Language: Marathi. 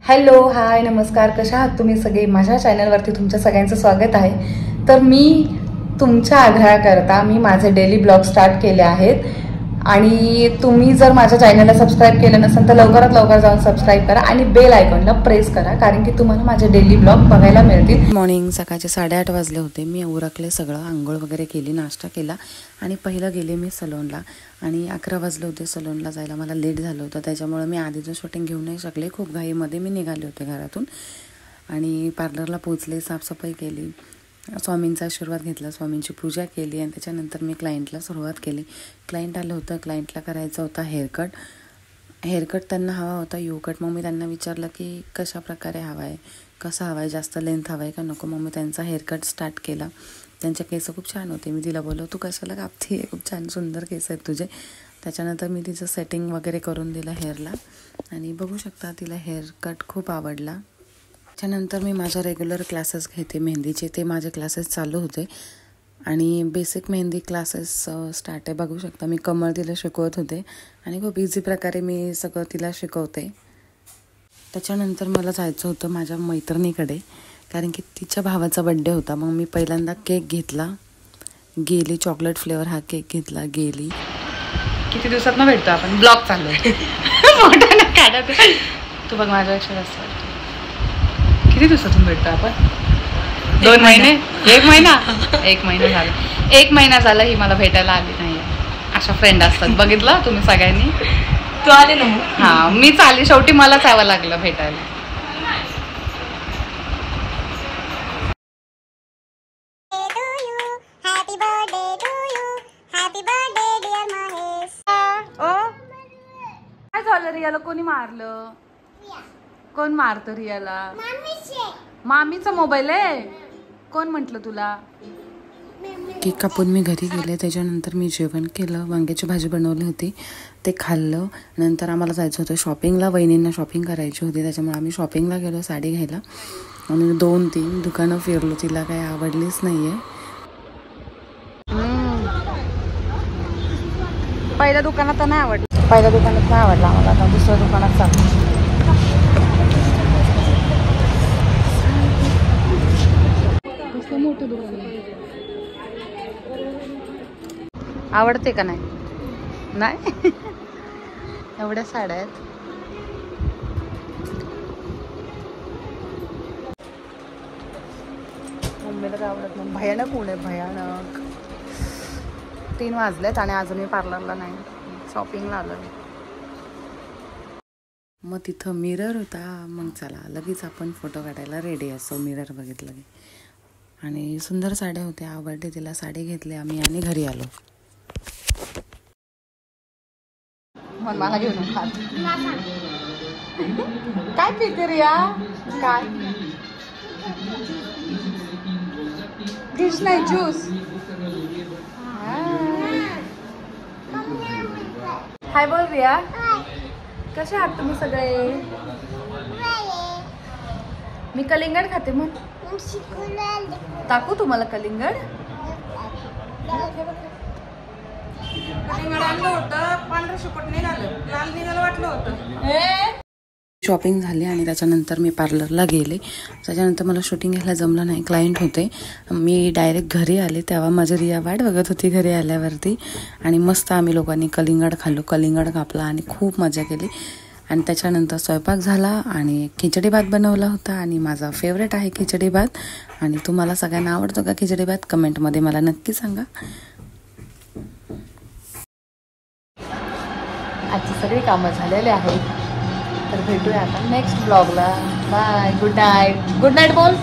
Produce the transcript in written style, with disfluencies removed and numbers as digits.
हॅलो हाय नमस्कार, कशा आहात तुम्ही सगळे। माझ्या चॅनलवरती तुमच्या सगळ्यांचं स्वागत आहे। तर मी तुमच्या आग्रहाकरता मी माझे डेली ब्लॉग स्टार्ट केले आहेत आणि तुम्ही जर माझ्या चॅनलला सबस्क्राईब केलं नसेल तर लवकरात लवकर जाऊन सबस्क्राईब करा आणि बेल आयकॉनला प्रेस करा, कारण की तुम्हाला माझे डेली ब्लॉग बघायला मिळतील। मॉर्निंग सकाळचे 8:30 वाजले होते। मी उरकले सगळं, आंघोळ वगैरे केली, नाश्ता केला आणि पहिलं गेले मी सलूनला आणि 11 वाजले होते सलूनला जायला। मला लेट झालं होतं त्याच्यामुळे मी आधीचं शूटिंग घेऊ नाही शकले। खूप घाईमध्ये मी निघाले होते घरातून आणि पार्लरला पोहोचले, साफसफाई केली, स्वामींचा आशीर्वाद घेतला, स्वामींची पूजा केली आणि त्याच्यानंतर मी क्लायंटला सुरुवात केली। क्लायंट आलं होतं, क्लायंटला करायचा होता हेअरकट त्यांना हवा होता यू कट। मग मी त्यांना विचारलं की कशा प्रकारे हवा आहे, कसा हवा आहे, जास्त लेंथ हवा आहे का नको। मग मी त्यांचा हेअरकट स्टार्ट केला। त्यांचे केस खूप छान होते। मी तिला बोललो तू कशाला कापते, खूप छान सुंदर केस आहेत तुझे। त्याच्यानंतर मी तिचं सेटिंग वगैरे करून दिलं हेअरला आणि बघू शकता तिला हेअरकट खूप आवडला। त्याच्यानंतर मी माझा रेग्युलर क्लासेस घेते मेहंदीचे, ते माझे क्लासेस चालू होते आणि बेसिक मेहंदी क्लासेस स्टार्ट आहे। बघू शकता मी कमळ तिला शिकवत होते आणि खूप इझी प्रकारे मी सगळं तिला शिकवते। त्याच्यानंतर मला जायचं होतं माझ्या मैत्रिणीकडे, कारण की तिच्या भावाचा बड्डे होता। मग मी पहिल्यांदा केक घेतला, गेली, चॉकलेट फ्लेवर हा केक घेतला, गेली। किती दिवसात ना भेटतो आपण, ब्लॉग चाललोय मोठ्याने काढत। तू बघ माझ्यापेक्षा जास्त किती दिवसातून भेटतो आपण, 2 महिने, 1 महिना, 1 महिना झाला। 1 महिना झाला ही मला भेटायला आली नाही। अशा फ्रेंड असतात, बघितलं तुम्ही सगळ्यांनी। तू आले ना? हा मीच आली, शेवटी मलाच यावं लागलं भेटायला। काय झालं रियाला, कोणी मारलं? कोण मारतं रियाला? मामीचा मोबाईल आहे। कोण म्हटलं तुला? केक कापून मी घरी गेले। त्याच्यानंतर मी जेवण केलं, वांग्याची भाजी बनवली होती, ते खाल्लं। नंतर आम्हाला जायचं होतं शॉपिंगला, वहिनींना शॉपिंग करायची होती, त्याच्यामुळे आम्ही शॉपिंगला गेलो साडी घ्यायला आणि 2-3 दुकानं फिरलो। तिला काही आवडलीच नाही आहे। पहिल्या दुकानात तर नाही आवडलं, पहिल्या दुकानात नाही आवडला आम्हाला, आता दुसऱ्या दुकानात चालू। मोठं दुकान आवडते का नाही? नाही एवढ्या साड्या आहेत। मम्मीला काय आवडत नाही, भयानक ऊन आहे, भयानक। 3 वाजलेत आणि अजून मी पार्लरला नाही, शॉपिंगला आलो। मग तिथं मिरर होता, मग चला लगेच आपण फोटो काढायला रेडी असो। मिरर बघितलं की आणि सुंदर साड्या होत्या, आवडते तिला, साडी घेतली आम्ही आणि घरी आलो। मग मला घेऊन काय पिते रिया, काय डिश नाही, ज्यूस। हाय बोल रिया, कसे आहात तुम्ही सगळे? मी कलिंगड खाते, मग टाकू तुम्हाला कलिंगड? आणलं होतं, पांढरं शुकट निघालं, लाल निघालं वाटलं होतं। शॉपिंग झाली आणि त्याच्यानंतर मी पार्लरला गेले। त्याच्यानंतर मला शूटिंग घ्यायला जमलं नाही, क्लायंट होते। मी डायरेक्ट घरी आले, तेव्हा माझी रिया वाट बघत होती घरी आल्यावरती आणि मस्त आम्ही लोकांनी कलिंगड खाल्लो, कलिंगड कापला आणि खूप मजा केली। आणि त्याच्यानंतर स्वयंपाक झाला आणि खिचडी भात बनवला होता आणि माझा फेवरेट आहे खिचडी भात। आणि तुम्हाला सगळ्यांना आवडतो का खिचडी भात? कमेंटमध्ये मला नक्की सांगा। आजची सगळी कामं झालेली आहेत, तर भेटूया आता नेक्स्ट ब्लॉगला। Bye, good night, good night बोल।